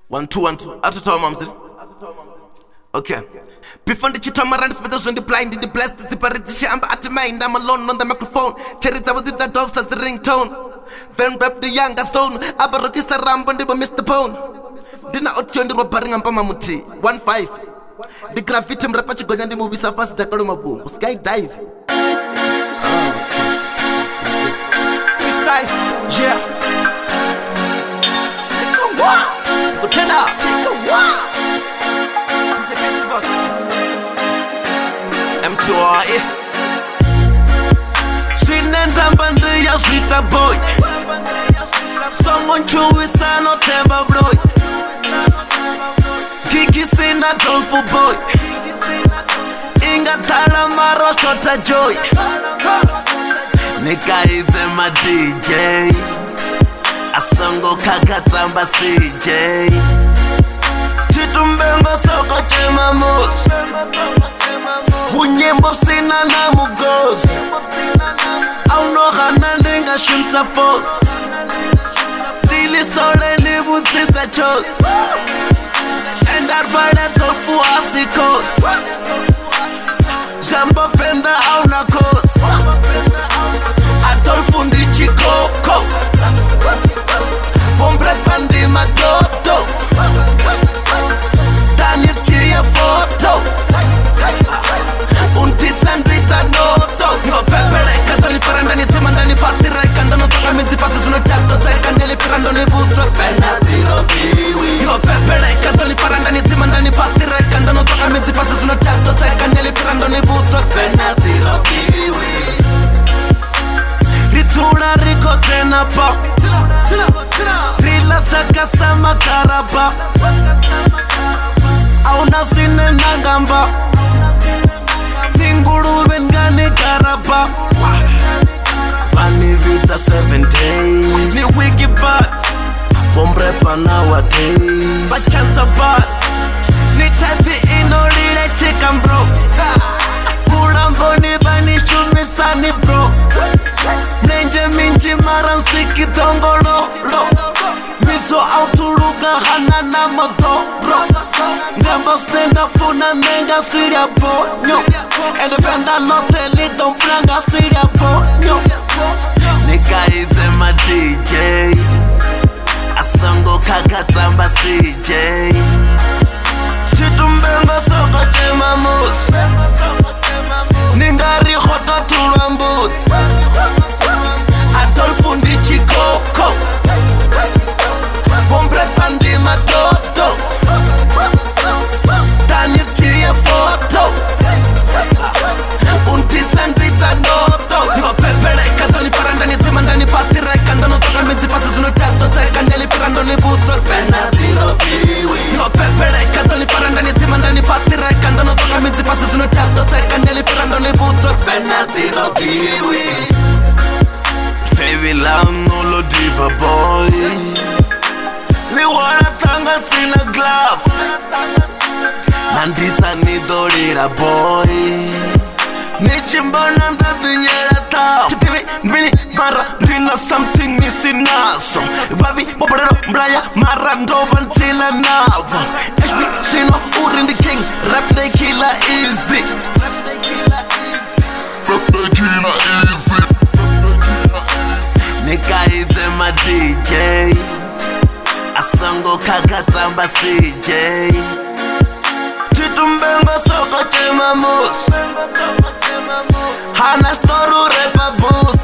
1 2 1 2 atotoma mzee. Okay. Before the chita marand spiders on the blind, the blessed, the parity shamba at mind. I'm alone on the microphone. Cherry with the doves as the ringtone. Then rap the younger stone. Abarokisa Rambondi by Mr. Bone. Dinner out on the roparing and Pamamuti. 1-5. The graffiti rapachi going the movies are past the Kolomabu. Skydive. Freestyle. Yeah. Take a walk. Hotel. Take a walk. M2RE Shinenda Bandi ya sweeter boy Someone chewy sana temba boy Kiki sina dolful boy Inga tala maro shota joy Nika ite ma DJ Asongo kakatamba CJ Chitumbengo soko chema mos Unyembo sina na mugos Auno gana ndinga shunta fos Dili sole ni butista chos Endarbane tofu asikos Jamba fenda auna kos Adolfo ndichi koko Hombre pandi matoto Daniel chia foto Unti sandrita noto Yo pepere katoni farandani timandani patira Kandano toka mizi pasi suno chato Teka neli pirando ni buto Fena tiro kiwi Yo pepere katoni farandani timandani patira Kandano toka mizi pasi suno chato Teka neli pirando ni buto Fena tiro kiwi Ritura riko tena pa Rila saka sama karaba Auna sine nagamba Ninguru bengani karaba Pani vita 7 days Ni wiki bad Pombre pa nowadays Bachanta bad Ni type ino lile chicken bro Kurambo ni bani shumi sani bro Nenje minchi maransiki dongolo Miso autoruga hana na modoro Never stand up for na nenga siria bonyo And the fenda lote li don planga siria bonyo Nika ite ma DJ Asongo kakatamba CJ Chitumbengo soko chema mus Ningari hota tulambut Adolfo ndichi koko Hombre pandi matoto Daniel chia foto Unti sandrita noto Yo pepere katoni farandani timandani patira Kandano toka mizi pasi suno chato Teka neli pirando ni buto Fena tiro kiwi Yo pepere katoni farandani timandani patira Kandano toka mizi pasi suno chato Teka neli pirando ni buto Fena tiro kiwi Favi lamo lo diva boy Ni wana tanga sina glove Nandisa ni dorira boy Ni chimbona ndadinyera tao Kitivi mbini mara Ndina something missing naso Babi boborero mbraya mara ndoba nchila nabo HB shino uri ndi king Rap day killer easy Rap day killer easy Nika ite ma DJ Asongo kakatamba CJ Chitumbengo soko chema mus Hana storu repa bus